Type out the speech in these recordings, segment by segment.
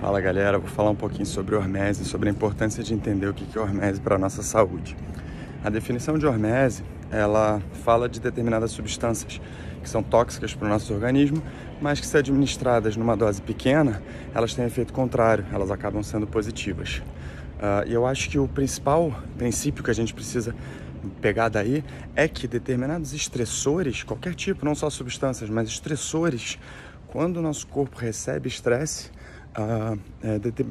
Fala galera, vou falar um pouquinho sobre hormese, sobre a importância de entender o que é hormese para a nossa saúde. A definição de hormese, ela fala de determinadas substâncias que são tóxicas para o nosso organismo, mas que se administradas numa dose pequena, elas têm efeito contrário, elas acabam sendo positivas. E eu acho que o principal princípio que a gente precisa pegar daí é que determinados estressores, qualquer tipo, não só substâncias, mas estressores, quando o nosso corpo recebe estresse,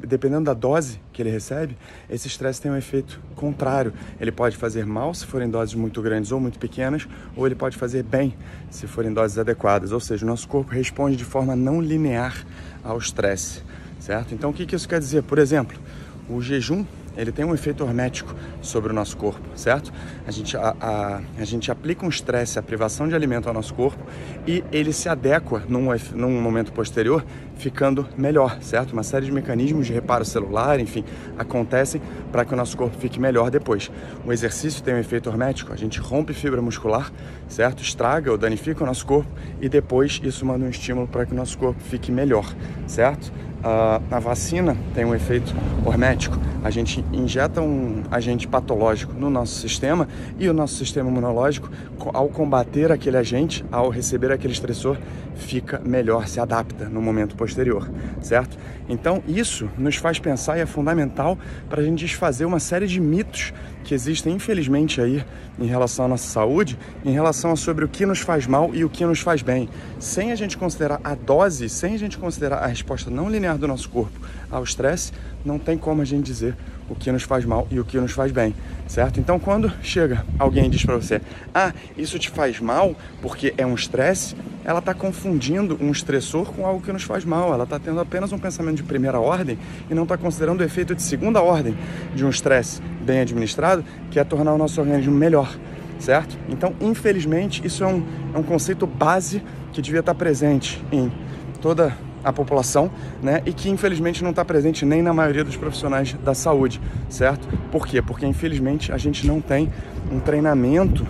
dependendo da dose que ele recebe, esse estresse tem um efeito contrário. Ele pode fazer mal se forem doses muito grandes ou muito pequenas, ou ele pode fazer bem se forem doses adequadas. Ou seja, o nosso corpo responde de forma não linear ao estresse, certo? Então, o que isso quer dizer? Por exemplo, o jejum, ele tem um efeito hormético sobre o nosso corpo, certo? A gente aplica um estresse, a privação de alimento ao nosso corpo e ele se adequa num momento posterior, ficando melhor, certo? Uma série de mecanismos de reparo celular, enfim, acontecem para que o nosso corpo fique melhor depois. O exercício tem um efeito hormético, a gente rompe fibra muscular, certo? Estraga ou danifica o nosso corpo e depois isso manda um estímulo para que o nosso corpo fique melhor, certo? A vacina tem um efeito hormético, a gente injeta um agente patológico no nosso sistema e o nosso sistema imunológico, ao combater aquele agente, ao receber aquele estressor, fica melhor, se adapta no momento posterior, certo? Então isso nos faz pensar e é fundamental para a gente desfazer uma série de mitos que existem infelizmente aí em relação à nossa saúde, em relação a sobre o que nos faz mal e o que nos faz bem, sem a gente considerar a dose, sem a gente considerar a resposta não linear do nosso corpo ao estresse, não tem como a gente dizer o que nos faz mal e o que nos faz bem, certo? Então quando chega alguém e diz para você, isso te faz mal porque é um estresse, ela está confundindo um estressor com algo que nos faz mal, ela está tendo apenas um pensamento de primeira ordem e não está considerando o efeito de segunda ordem de um estresse bem administrado, que é tornar o nosso organismo melhor, certo? Então, infelizmente, isso é um conceito base que devia estar presente em toda a população, né? E que infelizmente não está presente nem na maioria dos profissionais da saúde, certo? Por quê? Porque infelizmente a gente não tem um treinamento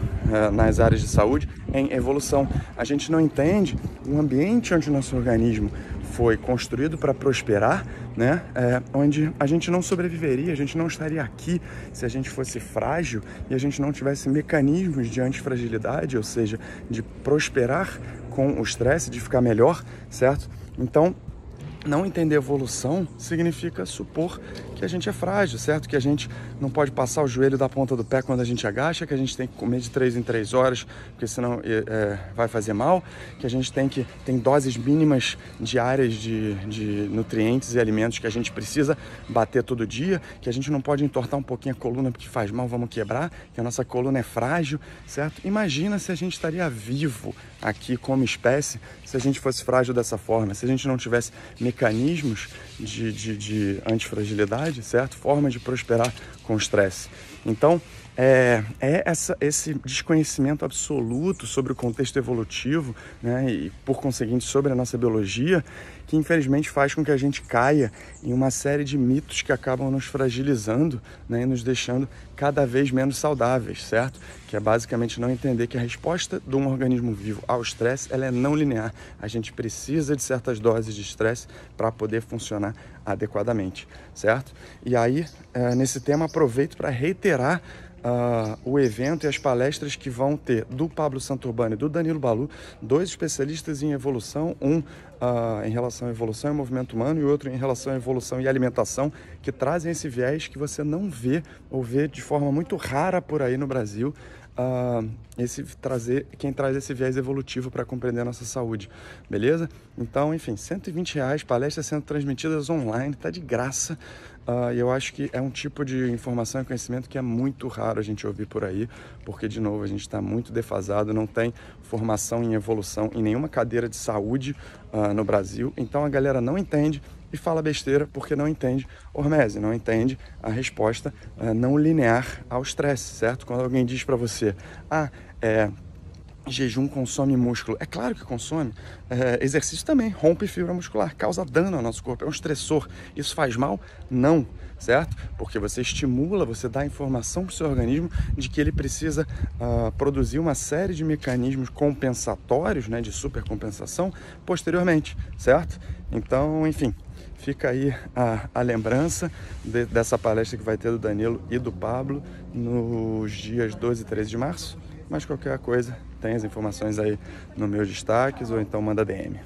nas áreas de saúde em evolução. A gente não entende o ambiente onde o nosso organismo foi construído para prosperar, né? Onde a gente não sobreviveria, a gente não estaria aqui se a gente fosse frágil e a gente não tivesse mecanismos de antifragilidade, ou seja, de prosperar com o estresse, de ficar melhor, certo? Então, não entender evolução significa supor que a gente é frágil, certo? Que a gente não pode passar o joelho da ponta do pé quando a gente agacha, que a gente tem que comer de 3 em 3 horas, porque senão vai fazer mal, que a gente tem doses mínimas diárias de nutrientes e alimentos que a gente precisa bater todo dia, que a gente não pode entortar um pouquinho a coluna porque faz mal, vamos quebrar, que a nossa coluna é frágil, certo? Imagina se a gente estaria vivo aqui como espécie se a gente fosse frágil dessa forma, se a gente não tivesse mecanismos de antifragilidade, certo? Formas de prosperar com estresse. Então, esse desconhecimento absoluto sobre o contexto evolutivo, né, e por conseguinte sobre a nossa biologia, que infelizmente faz com que a gente caia em uma série de mitos que acabam nos fragilizando, né, e nos deixando cada vez menos saudáveis, certo? Que é basicamente não entender que a resposta de um organismo vivo ao estresse, ela é não linear. A gente precisa de certas doses de estresse para poder funcionar adequadamente, certo? E aí, nesse tema, aproveito para reiterar o evento e as palestras que vão ter do Pablo Santurbano e do Danilo Balu, dois especialistas em evolução, um em relação à evolução e movimento humano e outro em relação à evolução e alimentação, que trazem esse viés que você não vê ou vê de forma muito rara por aí no Brasil, quem traz esse viés evolutivo para compreender a nossa saúde, beleza? Então, enfim, R$120, palestras sendo transmitidas online, tá de graça. E eu acho que é um tipo de informação e conhecimento que é muito raro a gente ouvir por aí, porque, de novo, a gente está muito defasado, não tem formação em evolução em nenhuma cadeira de saúde no Brasil, então a galera não entende e fala besteira porque não entende hormese, não entende a resposta não linear ao estresse, certo? Quando alguém diz para você, jejum consome músculo. É claro que consome. Exercício também rompe fibra muscular, causa dano ao nosso corpo, é um estressor. Isso faz mal? Não, certo? Porque você estimula, você dá informação para o seu organismo de que ele precisa produzir uma série de mecanismos compensatórios, né, de supercompensação, posteriormente, certo? Então, enfim, fica aí a lembrança dessa palestra que vai ter do Danilo e do Pablo nos dias 12 e 13 de março. Mas qualquer coisa, tem as informações aí nos meus destaques ou então manda DM.